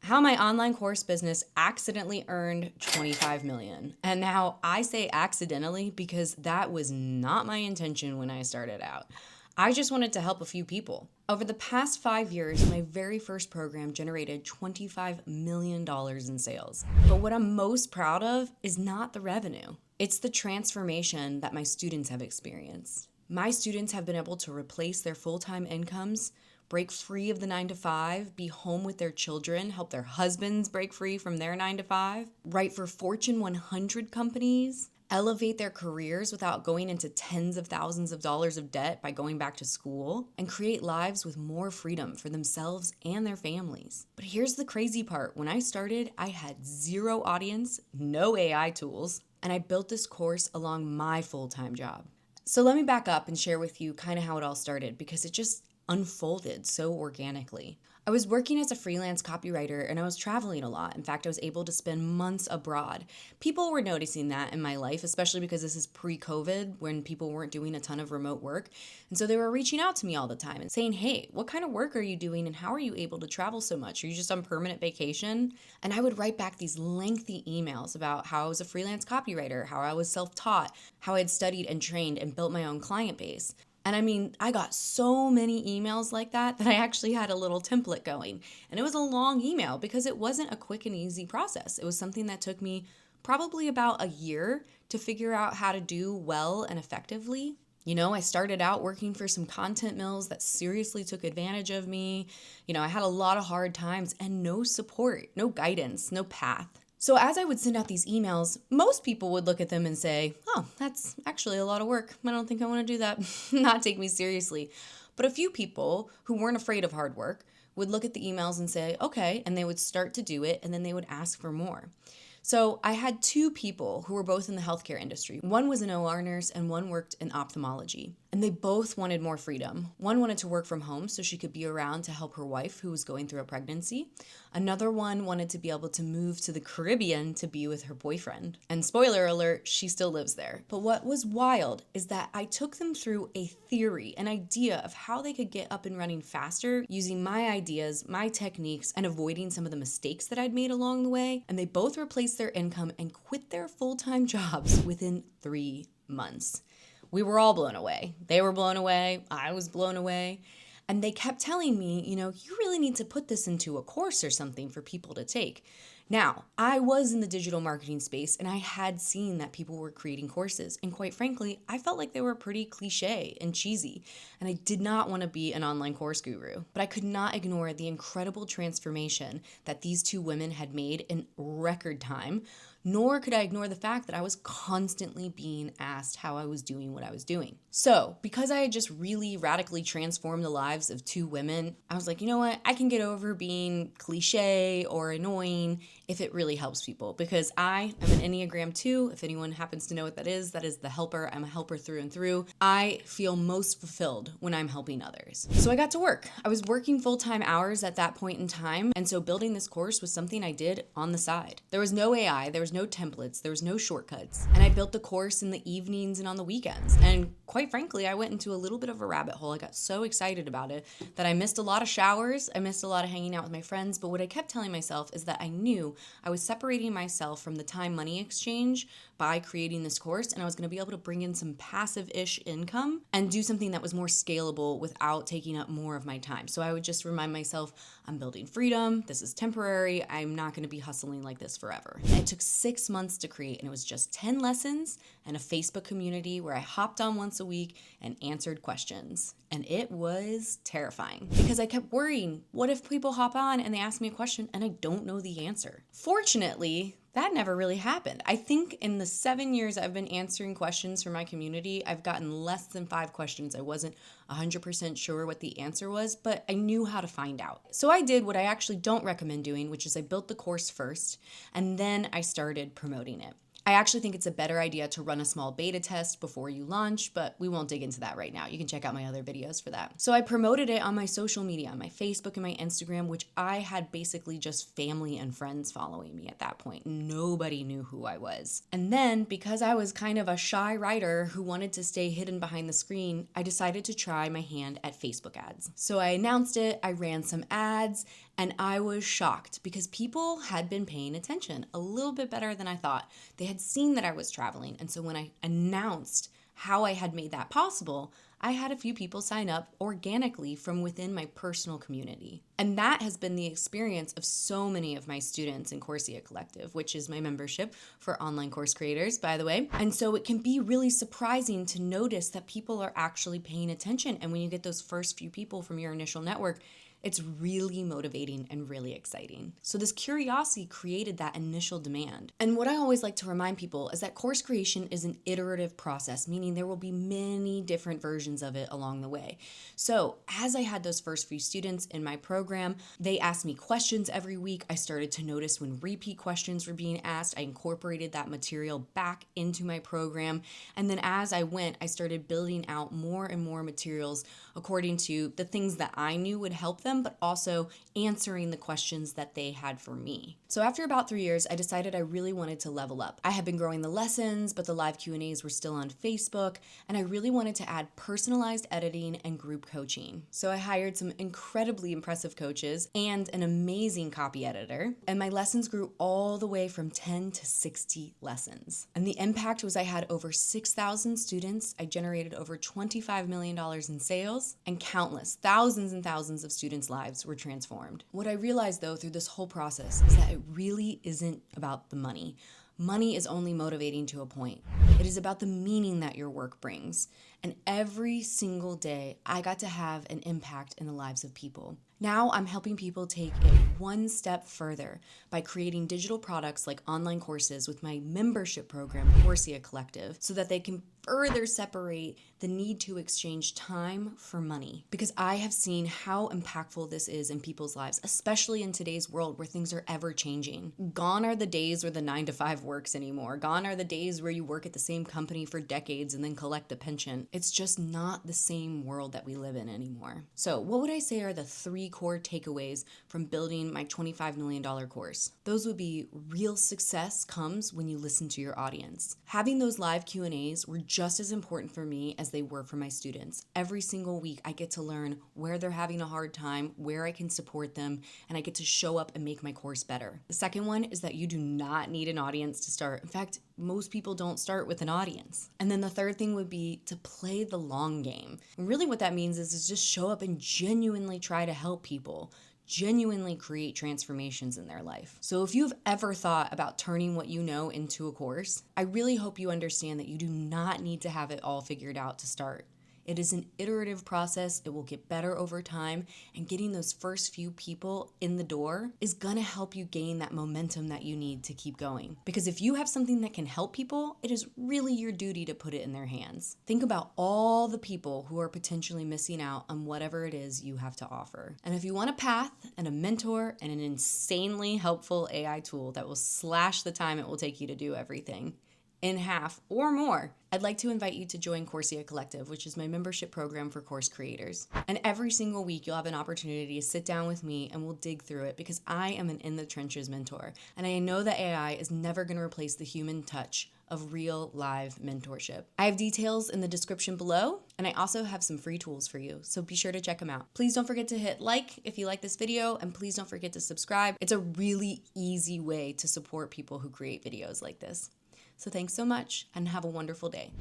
how my online course business accidentally earned 25 million. And now I say accidentally because that was not my intention when I started out. I just wanted to help a few people. Over the past 5 years, my very first program generated $25 million in sales. But what I'm most proud of is not the revenue. It's the transformation that my students have experienced. My students have been able to replace their full-time incomes, break free of the 9-to-5, be home with their children, help their husbands break free from their 9-to-5, write for Fortune 100 companies, elevate their careers without going into tens of thousands of dollars of debt by going back to school, and create lives with more freedom for themselves and their families. But here's the crazy part. When I started, I had zero audience, no AI tools, and I built this course along my full-time job. So let me back up and share with you kind of how it all started, because it just unfolded so organically. I was working as a freelance copywriter and I was traveling a lot. In fact, I was able to spend months abroad. People were noticing that in my life, especially because this is pre-COVID when people weren't doing a ton of remote work. And so they were reaching out to me all the time and saying, hey, what kind of work are you doing and how are you able to travel so much? Are you just on permanent vacation? And I would write back these lengthy emails about how I was a freelance copywriter, how I was self-taught, how I had studied and trained and built my own client base. And I mean, I got so many emails like that I actually had a little template going. And it was a long email because it wasn't a quick and easy process. It was something that took me probably about a year to figure out how to do well and effectively. You know, I started out working for some content mills that seriously took advantage of me. You know, I had a lot of hard times and no support, no guidance, no path. So as I would send out these emails, most people would look at them and say, oh, that's actually a lot of work. I don't think I want to do that. Not take me seriously. But a few people who weren't afraid of hard work would look at the emails and say, okay, and they would start to do it, and then they would ask for more. So I had two people who were both in the healthcare industry. One was an OR nurse and one worked in ophthalmology. And they both wanted more freedom. One wanted to work from home so she could be around to help her wife who was going through a pregnancy. Another one wanted to be able to move to the Caribbean to be with her boyfriend. And spoiler alert, she still lives there. But what was wild is that I took them through a theory, an idea of how they could get up and running faster using my ideas, my techniques, and avoiding some of the mistakes that I'd made along the way. And they both replaced their income and quit their full-time jobs within 3 months. We were all blown away. They were blown away. I was blown away. And they kept telling me, you know, you really need to put this into a course or something for people to take. Now, I was in the digital marketing space and I had seen that people were creating courses. And quite frankly, I felt like they were pretty cliche and cheesy. And I did not want to be an online course guru. But I could not ignore the incredible transformation that these two women had made in record time, nor could I ignore the fact that I was constantly being asked how I was doing what I was doing. So, because I had just really radically transformed the lives of two women, I was like, you know what? I can get over being cliche or annoying if it really helps people, because I am an Enneagram 2. If anyone happens to know what that is the helper. I'm a helper through and through. I feel most fulfilled when I'm helping others. So I got to work. I was working full-time hours at that point in time, and so building this course was something I did on the side. There was no AI, there was no templates, there was no shortcuts, and I built the course in the evenings and on the weekends. And quite frankly, I went into a little bit of a rabbit hole. I got so excited about it that I missed a lot of showers, I missed a lot of hanging out with my friends, but what I kept telling myself is that I knew I was separating myself from the time-money exchange by creating this course, and I was going to be able to bring in some passive-ish income and do something that was more scalable without taking up more of my time. So I would just remind myself, I'm building freedom, this is temporary, I'm not going to be hustling like this forever. And it took 6 months to create, and it was just 10 lessons and a Facebook community where I hopped on once a week and answered questions. And it was terrifying because I kept worrying, what if people hop on and they ask me a question and I don't know the answer? Fortunately, that never really happened. I think in the 7 years I've been answering questions for my community, I've gotten less than 5 questions. I wasn't 100% sure what the answer was, but I knew how to find out. So I did what I actually don't recommend doing, which is I built the course first, and then I started promoting it. I actually think it's a better idea to run a small beta test before you launch, but we won't dig into that right now. You can check out my other videos for that. So I promoted it on my social media, on my Facebook and my Instagram, which I had basically just family and friends following me at that point. Nobody knew who I was. And then because I was kind of a shy writer who wanted to stay hidden behind the screen, I decided to try my hand at Facebook ads. So I announced it, I ran some ads, And I was shocked because people had been paying attention a little bit better than I thought. They had seen that I was traveling. And so when I announced how I had made that possible, I had a few people sign up organically from within my personal community. And that has been the experience of so many of my students in Coursia Collective, which is my membership for online course creators, by the way. And so it can be really surprising to notice that people are actually paying attention. And when you get those first few people from your initial network, it's really motivating and really exciting. So this curiosity created that initial demand. And what I always like to remind people is that course creation is an iterative process, meaning there will be many different versions of it along the way. So as I had those first few students in my program, they asked me questions every week. I started to notice when repeat questions were being asked. I incorporated that material back into my program. And then as I went, I started building out more and more materials according to the things that I knew would help them, but also answering the questions that they had for me. So after about 3 years, I decided I really wanted to level up. I had been growing the lessons, but the live Q&As were still on Facebook, and I really wanted to add personalized editing and group coaching. So I hired some incredibly impressive coaches and an amazing copy editor, and my lessons grew all the way from 10 to 60 lessons. And the impact was I had over 6,000 students, I generated over $25 million in sales, and countless, thousands and thousands of students' lives were transformed. What I realized though through this whole process is that it really isn't about the money. Money is only motivating to a point. It is about the meaning that your work brings. And every single day, I got to have an impact in the lives of people. Now I'm helping people take it one step further by creating digital products like online courses with my membership program, Coursia Collective, so that they can further separate the need to exchange time for money. Because I have seen how impactful this is in people's lives, especially in today's world where things are ever changing. Gone are the days where the 9 to 5 works anymore. Gone are the days where you work at the same company for decades and then collect a pension. It's just not the same world that we live in anymore. So what would I say are the 3 core takeaways from building my $25 million course? Those would be: real success comes when you listen to your audience. Having those live Q&As were just as important for me as they were for my students. Every single week, I get to learn where they're having a hard time, where I can support them, and I get to show up and make my course better. The second one is that you do not need an audience to start. In fact, most people don't start with an audience. And then the third thing would be to play the long game. And really what that means is just show up and genuinely try to help people, genuinely create transformations in their life. So if you've ever thought about turning what you know into a course, I really hope you understand that you do not need to have it all figured out to start. It is an iterative process. It will get better over time, and getting those first few people in the door is gonna help you gain that momentum that you need to keep going. Because if you have something that can help people, it is really your duty to put it in their hands. Think about all the people who are potentially missing out on whatever it is you have to offer. And if you want a path and a mentor and an insanely helpful AI tool that will slash the time it will take you to do everything in half or more, I'd like to invite you to join Coursia Collective, which is my membership program for course creators. And every single week, you'll have an opportunity to sit down with me and we'll dig through it, because I am an in-the-trenches mentor. And I know that AI is never going to replace the human touch of real live mentorship. I have details in the description below, and I also have some free tools for you, so be sure to check them out. Please don't forget to hit like if you like this video, and please don't forget to subscribe. It's a really easy way to support people who create videos like this. So thanks so much, and have a wonderful day.